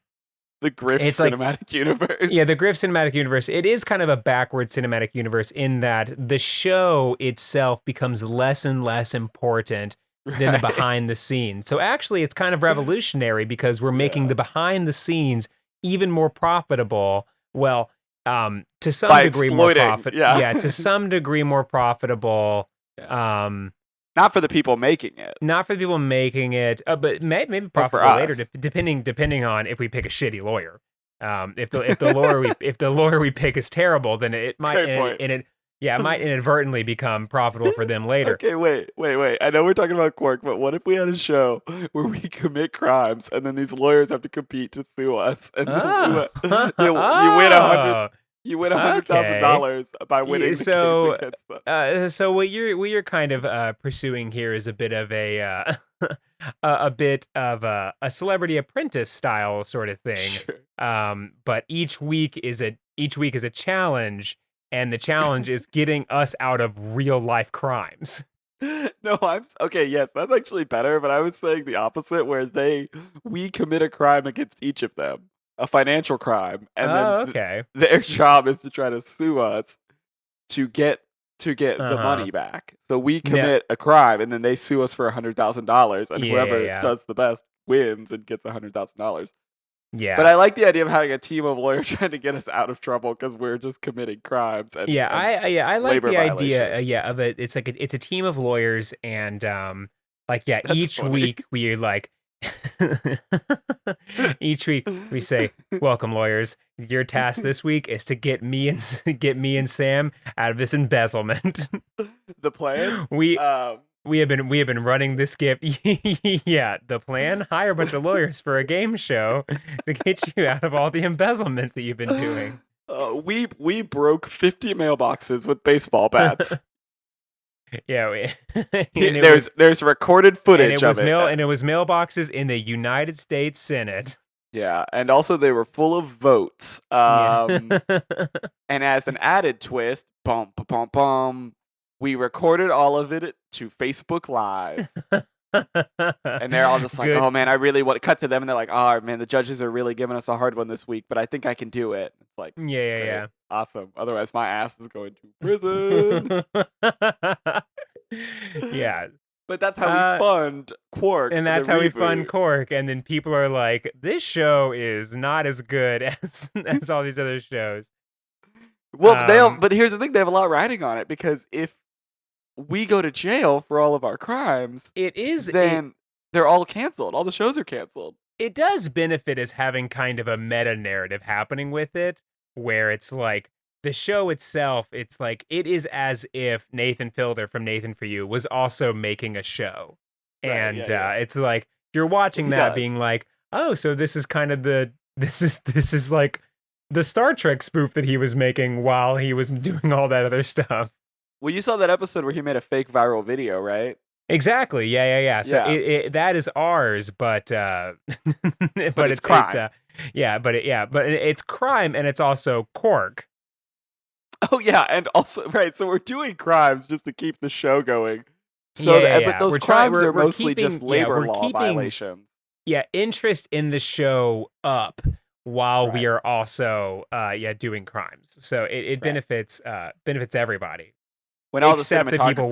the Griff Cinematic Universe. Yeah, the Griff Cinematic Universe. It is kind of a backward cinematic universe in that the show itself becomes less and less important than the behind the scenes. So actually, it's kind of revolutionary because we're making the behind the scenes even more profitable. Well, to some degree more profitable. Yeah, to some degree more profitable. Not for the people making it. Not for the people making it, but maybe profitable later, depending on if we pick a shitty lawyer. If the lawyer we pick is terrible, then it might it might inadvertently become profitable for them later. Okay, wait. I know we're talking about Quark, but what if we had a show where we commit crimes and then these lawyers have to compete to sue us, and you win $100,000 by winning the case against them. So what you're kind of pursuing here is a bit of a Celebrity Apprentice style sort of thing. Sure. But each week is a challenge, and the challenge is getting us out of real life crimes. No, yes, that's actually better. But I was saying the opposite, where we commit a crime against each of them. A financial crime, and then their job is to try to sue us to get to get the money back. So we commit a crime, and then they sue us for $100,000, and whoever does the best wins and gets $100,000. Yeah. But I like the idea of having a team of lawyers trying to get us out of trouble because we're just committing crimes. And, I like the idea. Of it. It's like it's a team of lawyers, and each week we like. Each week we say, "Welcome, lawyers. Your task this week is to get me and Sam out of this embezzlement." The plan? We have been running this gift. Yeah, the plan: hire a bunch of lawyers for a game show to get you out of all the embezzlements that you've been doing. We broke 50 mailboxes with baseball bats. Yeah, there's recorded footage of it. And it was mailboxes in the United States Senate. Yeah, and also they were full of votes. And as an added twist, we recorded all of it to Facebook Live. And they're all just like, "Oh man, I really want to cut to them," and they're like, "Oh man, the judges are really giving us a hard one this week, but I think I can do it." It's like, yeah, awesome. Otherwise, my ass is going to prison. Yeah, but that's how we fund Quark, and that's how we fund Quark. And then people are like, "This show is not as good as all these other shows." Well, but here's the thing: they have a lot riding on it, because if we go to jail for all of our crimes, then they're all canceled. All the shows are canceled. It does benefit as having kind of a meta narrative happening with it, where it's like the show itself, it's like it is as if Nathan Fielder from Nathan For You was also making a show. Right, and it's like you're watching that being like, "Oh, so this is kind of this is like the Star Trek spoof that he was making while he was doing all that other stuff." Well, you saw that episode where he made a fake viral video, right? Exactly. Yeah. So that is ours, but it's crime. But it's crime, and it's also Quark. Oh yeah, and also right. So we're doing crimes just to keep the show going. So but those crimes are mostly just labor law violations. Yeah, interest in the show up while we are also doing crimes. So it benefits everybody. When all except the people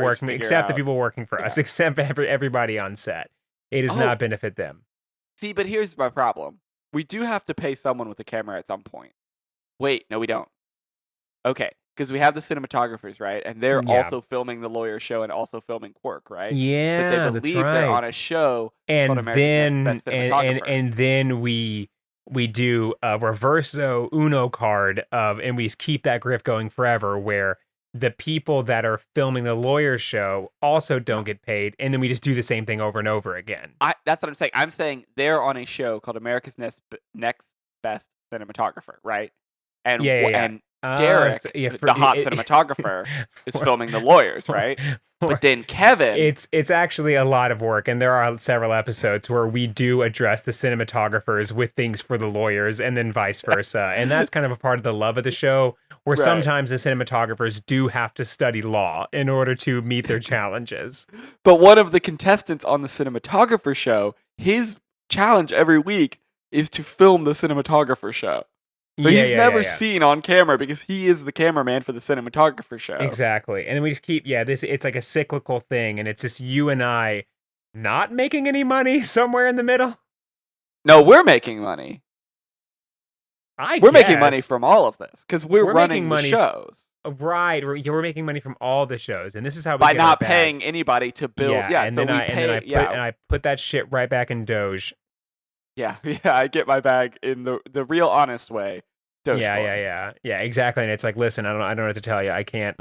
working for us, except everybody on set. It does not benefit them. See, but here's my problem. We do have to pay someone with a camera at some point. Wait, no, we don't. Okay, because we have the cinematographers, right? And they're also filming the lawyer show and also filming Quark, right? Yeah, but they believe they're on a show called America's Best Cinematographer. And then we do a reverso Uno card and we keep that grift going forever, where the people that are filming the lawyer show also don't get paid, and then we just do the same thing over and over again. That's what I'm saying. I'm saying they're on a show called America's Next Best Cinematographer, right? And and Derek, the hot cinematographer, is filming the lawyers, right? But then Kevin... It's actually a lot of work, and there are several episodes where we do address the cinematographers with things for the lawyers, and then vice versa. And that's kind of a part of the love of the show, where sometimes the cinematographers do have to study law in order to meet their challenges. But one of the contestants on the cinematographer show, his challenge every week is to film the cinematographer show. So he's never seen on camera because he is the cameraman for the cinematographer show. Exactly. And then we just keep, it's like a cyclical thing, and it's just you and I not making any money somewhere in the middle. No, we're making money. We're making money from all of this because we're running the shows. Right. We're making money from all the shows, and this is how we by get not paying anybody to build. And then I put that shit right back in Doge. Yeah, I get my bag in the real honest way. Yeah, exactly. And it's like, listen, I don't know what to tell you. I can't.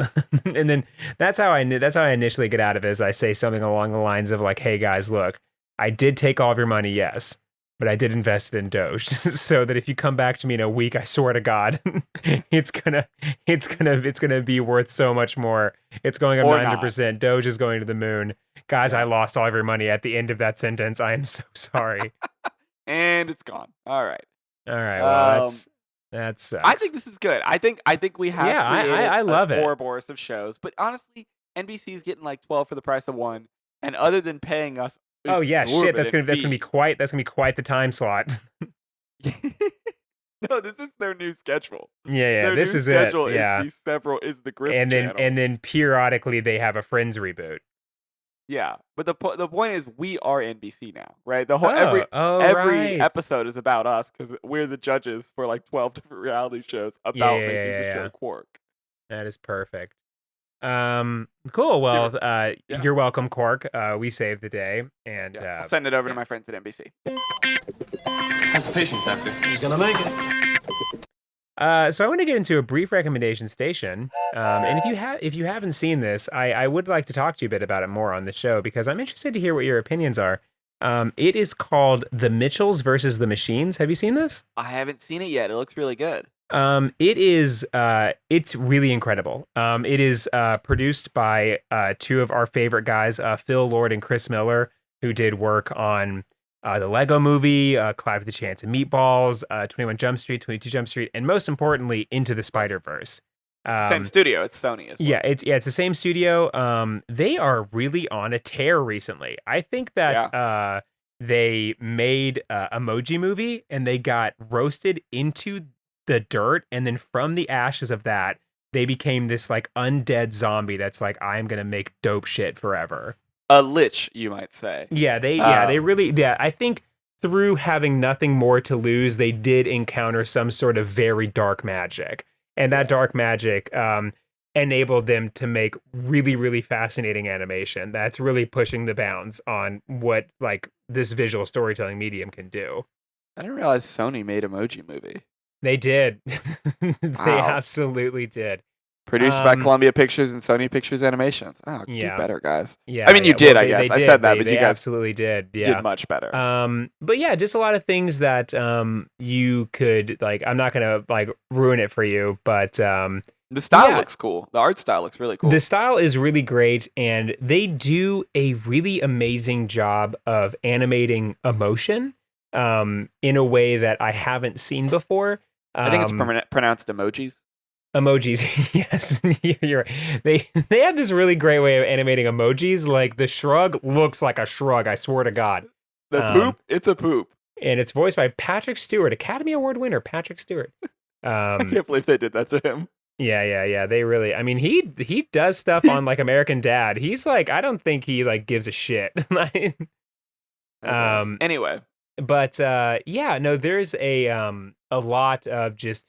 And then that's how I initially get out of it. Is I say something along the lines of like, "Hey guys, look, I did take all of your money, yes, but I did invest it in Doge, so that if you come back to me in a week, I swear to God, it's gonna be worth so much more. It's going up 900%. Doge is going to the moon, guys. I lost all of your money at the end of that sentence. I am so sorry." And it's gone. All right. Well, that sucks. I think this is good. I think we have I love it. Ouroboros of shows, but honestly, NBC's getting like 12 for the price of one, and other than paying us, that's gonna be quite the time slot. No, this is their new schedule. Yeah, Their this new is it. schedule Yeah. is the Griff channel. And then periodically they have a Friends reboot. Yeah, but the point is we are NBC now, right? The whole every right. episode is about us because we're the judges for like 12 different reality shows about making the show Quark. That is perfect. Cool. Well, you're welcome, Quark. We saved the day, and I'll send it over to my friends at NBC. How's the patient, doctor? He's gonna make it. So I want to get into a brief recommendation station, and if you haven't seen this, I would like to talk to you a bit about it more on the show because I'm interested to hear what your opinions are. It is called The Mitchells versus the Machines. Have you seen this? I haven't seen it yet. It looks really good. It's really incredible. It is produced by two of our favorite guys, Phil Lord and Chris Miller, who did work on the Lego Movie, Cloud with a Chance of Meatballs, 21 Jump Street, 22 Jump Street, and most importantly, Into the Spider-Verse. Same studio. It's Sony as well. Yeah, it's the same studio. They are really on a tear recently. I think that they made Emoji Movie and they got roasted into the dirt, and then from the ashes of that, they became this like undead zombie that's like, I'm gonna make dope shit forever. A lich, you might say. They really I think through having nothing more to lose, they did encounter some sort of very dark magic. And that dark magic enabled them to make really, really fascinating animation that's really pushing the bounds on what like this visual storytelling medium can do. I didn't realize Sony made Emoji Movie. They did. They absolutely did. Produced by Columbia Pictures and Sony Pictures Animations. Oh, do better, guys. Yeah, I mean, you did, I guess. I said that, but you guys absolutely did. Yeah. Did much better. But yeah, just a lot of things that you could like. I'm not gonna like ruin it for you, but the style looks cool. The art style looks really cool. The style is really great, and they do a really amazing job of animating emotion in a way that I haven't seen before. I think it's pronounced emojis. Emojis, yes, you're right. They have this really great way of animating emojis. Like the shrug looks like a shrug. I swear to God. The poop, it's a poop, and it's voiced by Patrick Stewart, Academy Award winner Patrick Stewart. I can't believe they did that to him. Yeah. They really. I mean, he does stuff on like American Dad. He's like, I don't think he like gives a shit. Anyway, but there's a lot of just.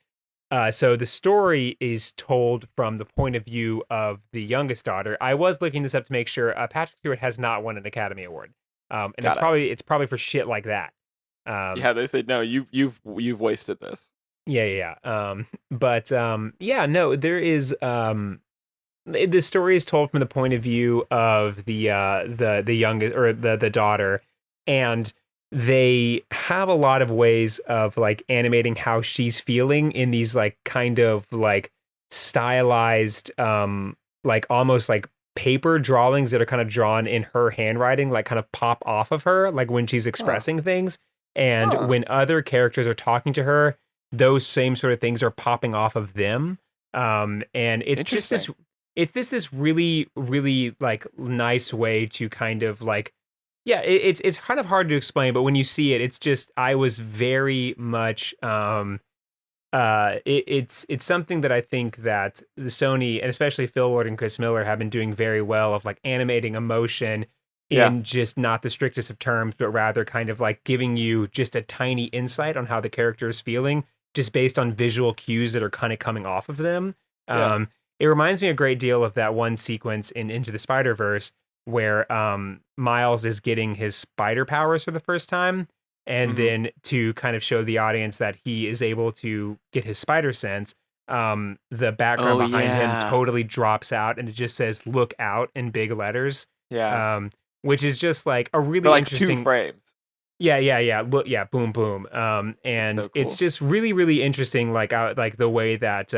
So the story is told from the point of view of the youngest daughter. I was looking this up to make sure Patrick Stewart has not won an Academy Award, and it's probably for shit like that. They said no. You've wasted this. Yeah. There is the story is told from the point of view of the youngest or the daughter, and they have a lot of ways of like animating how she's feeling in these like kind of like stylized like almost like paper drawings that are kind of drawn in her handwriting, like kind of pop off of her like when she's expressing things, and when other characters are talking to her, those same sort of things are popping off of them, and it's just this really, really like nice way to kind of like it's kind of hard to explain, but when you see it, it's just I was very much it's something that I think that the Sony and especially Phil Lord and Chris Miller have been doing very well of like animating emotion in just not the strictest of terms, but rather kind of like giving you just a tiny insight on how the character is feeling just based on visual cues that are kind of coming off of them. It reminds me a great deal of that one sequence in Into the Spider-Verse where Miles is getting his spider powers for the first time, and then to kind of show the audience that he is able to get his spider sense, the background behind him totally drops out, and it just says "Look out" in big letters. Which is just like a really interesting 2 frames. Look, boom, boom. And so cool. It's just really, really interesting. Like the way that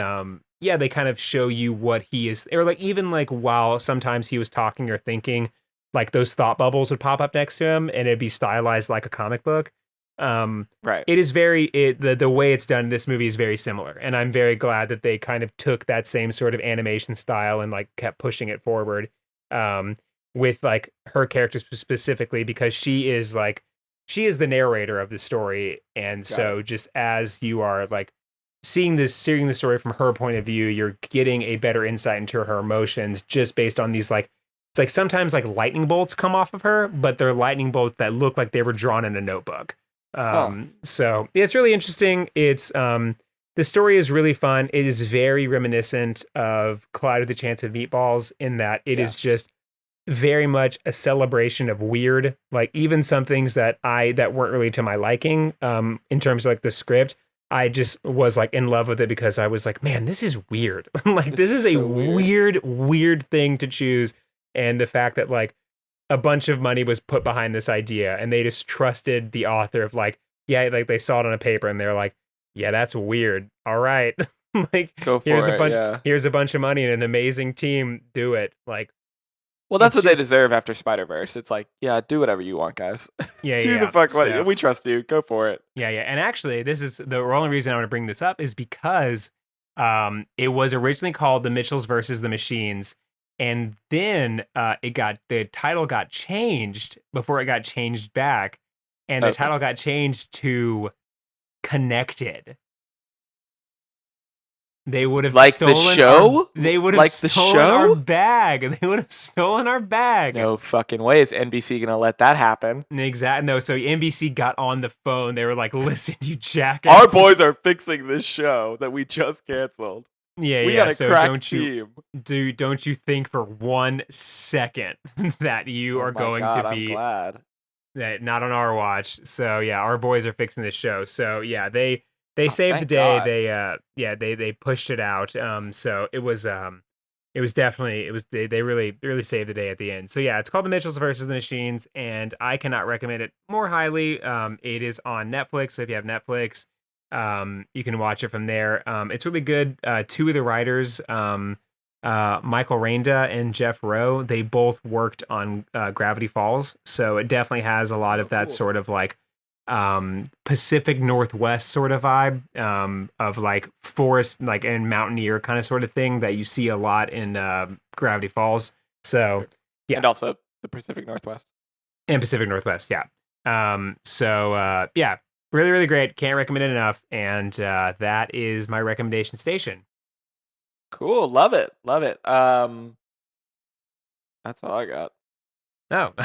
they kind of show you what he is, or like even like while sometimes he was talking or thinking, like those thought bubbles would pop up next to him, and it'd be stylized like a comic book. Right. It is the way it's done in this movie is very similar, and I'm very glad that they kind of took that same sort of animation style and like kept pushing it forward. With like her character specifically, because she is like she is the narrator of the story, and so just as you are like seeing the story from her point of view, you're getting a better insight into her emotions just based on these like, it's like sometimes like lightning bolts come off of her, but they're lightning bolts that look like they were drawn in a notebook. So it's really interesting. It's the story is really fun. It is very reminiscent of Clyde with a Chance of Meatballs in that it is just very much a celebration of weird, like even some things that weren't really to my liking in terms of like the script. I just was like in love with it because I was like, man, this is weird. Like this is so a weird thing to choose. And the fact that like a bunch of money was put behind this idea and they just trusted the author of like, yeah, like they saw it on a paper and they're like, yeah, that's weird. All right. Like here's a bunch of money and an amazing team. Do it. Like, well, that's what they deserve after Spider-Verse. It's like, yeah, do whatever you want, guys. Yeah, do the fuck what we trust you. Go for it. Yeah. And actually, this is the only reason I want to bring this up is because it was originally called The Mitchells versus the Machines, and then the title got changed before it got changed back, and the title got changed to Connected. They would have stolen the show. They would have stolen our bag. They would have stolen our bag. No fucking way is NBC gonna let that happen. Exactly. No. So NBC got on the phone. They were like, "Listen, you jackass. Our boys are fixing this show that we just canceled. Yeah, we got a crack team. Don't you think for 1 second that you are going to be? I'm glad. Not on our watch. So yeah, our boys are fixing this show. So yeah, they saved the day. God. They pushed it out. So it was definitely they really saved the day at the end. So yeah, it's called The Mitchells versus the Machines, and I cannot recommend it more highly. It is on Netflix. So if you have Netflix, you can watch it from there. It's really good. Two of the writers, Michael Randa and Jeff Rowe, they both worked on Gravity Falls. So it definitely has a lot of that sort of like Pacific Northwest sort of vibe of like forest, like and mountaineer kind of sort of thing that you see a lot in Gravity Falls. So yeah, and also the Pacific Northwest. And Pacific Northwest, yeah. Yeah, really, really great. Can't recommend it enough. And that is my recommendation station. Cool, love it. That's all I got. Oh. I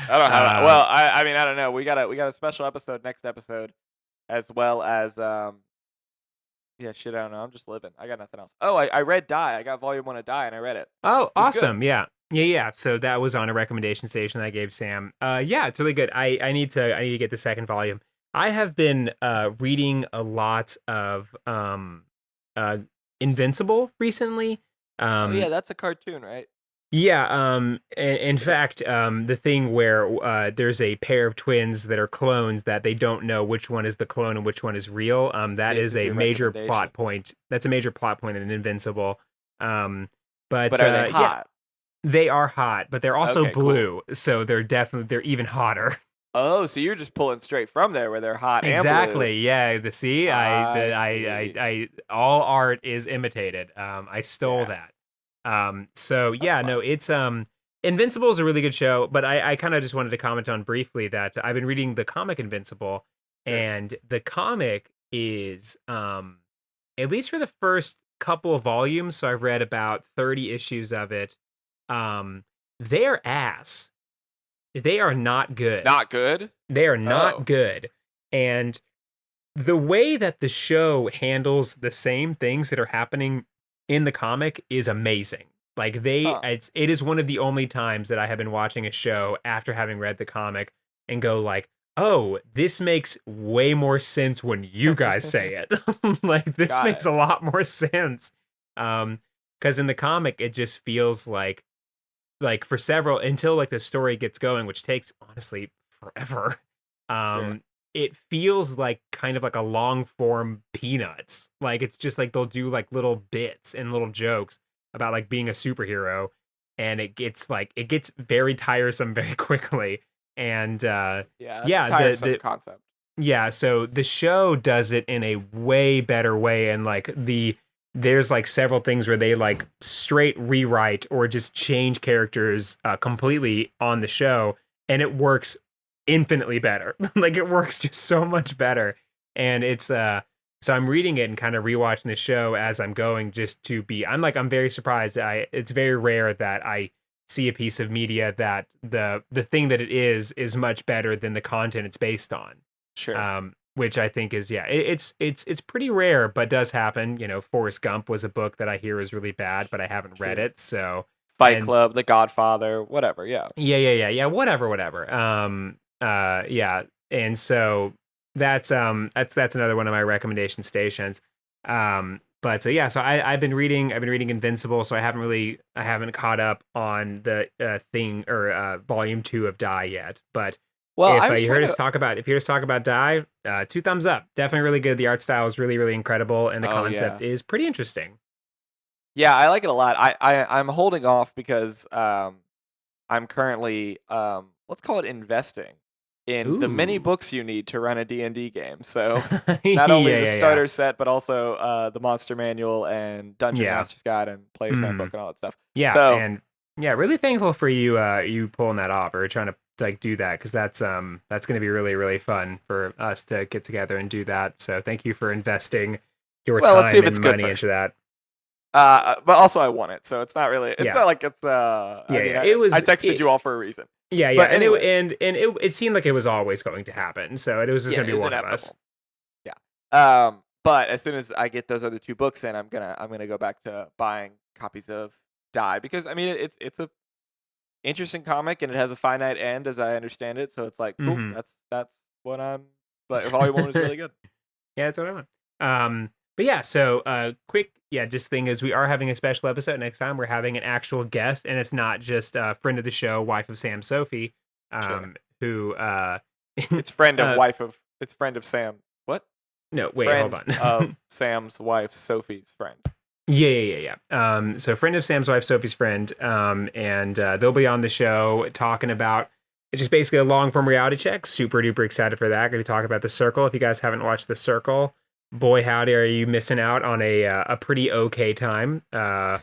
don't have. Well, I mean, I don't know. We got a special episode next episode, as well as yeah, shit. I don't know. I'm just living. I got nothing else. Oh, I read Die. I got volume 1 of Die, and I read it. Oh, awesome! Good. Yeah. So that was on a recommendation station that I gave Sam. Yeah, it's really good. I need to get the second volume. I have been reading a lot of Invincible recently. Oh yeah, that's a cartoon, right? Yeah, in fact, the thing where there's a pair of twins that are clones that they don't know which one is the clone and which one is real. That is a major plot point. That's a major plot point in Invincible. But are they hot? Yeah, they are hot, but they're also blue, cool. So they're even hotter. Oh, so you're just pulling straight from there where they're hot. Exactly. And blue. Yeah. I all art is imitated. I stole that. So yeah, no, it's Invincible is a really good show, but I kind of just wanted to comment on briefly that I've been reading the comic Invincible, and the comic is at least for the first couple of volumes, so I've read about 30 issues of it. They're ass. They are not good. Not good? They are not good. And the way that the show handles the same things that are happening in the comic is amazing. Like it is one of the only times that I have been watching a show after having read the comic and go like, oh, this makes way more sense when you guys say it. Like this makes a lot more sense. Because in the comic, it just feels like for several until like the story gets going, which takes honestly forever. It feels like kind of like a long form Peanuts. Like it's just like they'll do like little bits and little jokes about like being a superhero, and it gets very tiresome very quickly. And tiresome concept. Yeah, so the show does it in a way better way, and like there's like several things where they like straight rewrite or just change characters completely on the show, and it works infinitely better. Like it works just so much better. And it's so I'm reading it and kind of rewatching the show as I'm going, just to be. I'm very surprised. It's very rare that I see a piece of media that the thing that it is much better than the content it's based on. Sure. Which I think is it's pretty rare, but does happen. Forrest Gump was a book that I hear is really bad, but I haven't read it. So Fight Club, The Godfather, whatever. Yeah. Yeah. Whatever. Yeah. And so that's another one of my recommendation stations. But so yeah, so I've been reading Invincible, so I haven't caught up on the thing or volume 2 of Die yet. But if you heard us talk about Die, 2 thumbs up. Definitely really good. The art style is really, really incredible, and the concept is pretty interesting. Yeah, I like it a lot. I'm holding off because I'm currently let's call it investing in the many books you need to run a D&D game. So not only the starter set, but also the Monster Manual and Dungeon Master's Guide and Player's Handbook and all that stuff. Yeah, so, and really thankful for you pulling that off or trying to do that, because that's going to be really, really fun for us to get together and do that. So thank you for investing your time and money into that. But also I won it, so it's not really. It's not like it's. I texted you all for a reason. Yeah. But anyway, and it seemed like it was always going to happen, so it was just going to be one of us. Yeah. But as soon as I get those other 2 books in, I'm gonna go back to buying copies of Die, because I mean it's a interesting comic and it has a finite end as I understand it. So it's like, cool, that's what I'm. But Volume 1 was really good. Yeah, that's what I want. But yeah, so quick, just thing is we are having a special episode next time. We're having an actual guest, and it's not just a friend of the show, wife of Sam, Sophie, who it's friend of Sam. What? No, wait, hold on. Of Sam's wife, Sophie's friend. Yeah. So friend of Sam's wife, Sophie's friend, and they'll be on the show talking about. It's just basically a long form reality check. Super duper excited for that. Going to talk about The Circle. If you guys haven't watched The Circle, boy howdy, are you missing out on a pretty okay time. As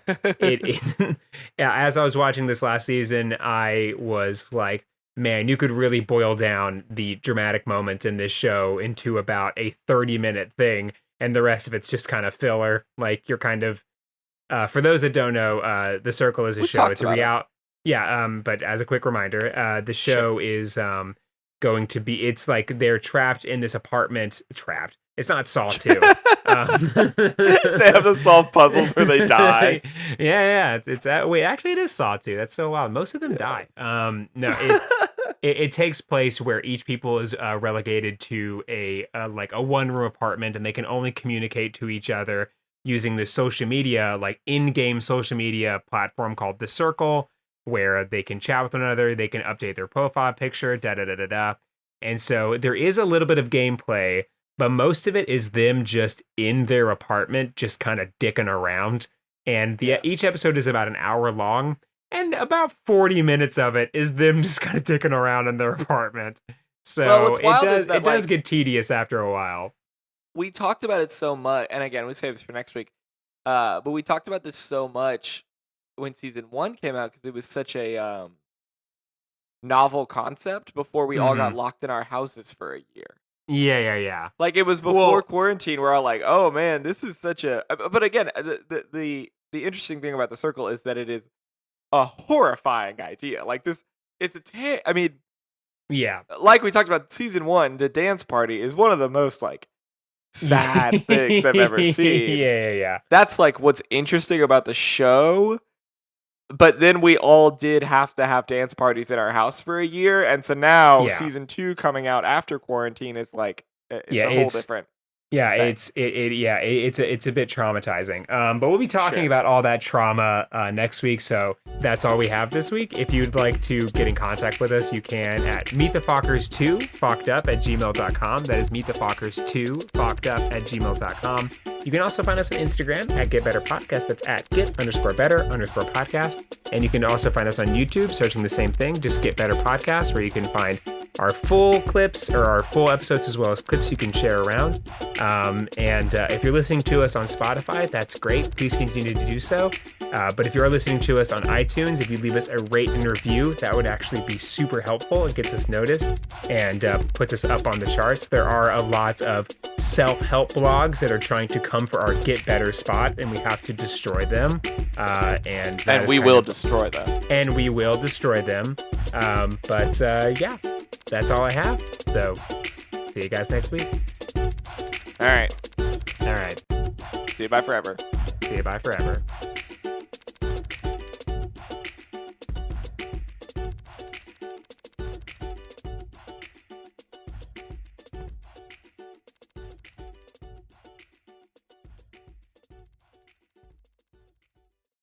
I was watching this last season, I was like, man, you could really boil down the dramatic moments in this show into about a 30-minute thing, and the rest of it's just kind of filler. Like, you're kind of for those that don't know, The Circle is a show. It's a reality. Yeah, but as a quick reminder, the show is going to be, it's like they're trapped in this apartment. Trapped. It's not Saw 2. They have to solve puzzles where they die. Yeah. It's wait, actually, it is Saw 2. That's so wild. Most of them die. No, it takes place where each people is relegated to a one-room apartment, and they can only communicate to each other using this social media, like in-game social media platform called The Circle, where they can chat with one another, they can update their profile picture, And so there is a little bit of gameplay, but most of it is them just in their apartment, just kind of dicking around. And each episode is about an hour long, and about 40 minutes of it is them just kind of dicking around in their apartment. So it does get tedious after a while. We talked about it so much, and again, we save this for next week. But we talked about this so much when season 1 came out, because it was such a novel concept before we all got locked in our houses for a year. Yeah. Like, it was before quarantine, we're all like, oh man, this is such a. But again, the interesting thing about The Circle is that it is a horrifying idea. Like, I mean, yeah. Like we talked about season 1, the dance party is one of the most like sad things I've ever seen. Yeah. That's like what's interesting about the show. But then we all did have to have dance parties in our house for a year, and so now season 2 coming out after quarantine is like a whole different. Yeah, thing. it's a bit traumatizing. But we'll be talking about all that trauma next week. So that's all we have this week. If you'd like to get in contact with us, you can at meetthefockers2 fockedup@gmail.com. That is meetthefockers2 fockedup@gmail.com. You can also find us on Instagram at Get Better Podcast. That's at get_better_podcast. And you can also find us on YouTube, searching the same thing, just Get Better Podcast, where you can find our full clips or our full episodes, as well as clips you can share around. And if you're listening to us on Spotify, that's great. Please continue to do so. But if you are listening to us on iTunes, if you leave us a rate and review, that would actually be super helpful. It gets us noticed and puts us up on the charts. There are a lot of self-help blogs that are trying to come for our get better spot, and we have to destroy them. And we will destroy them. And we will destroy them. But yeah, that's all I have. So see you guys next week. All right. All right. See you bye forever. See you bye forever.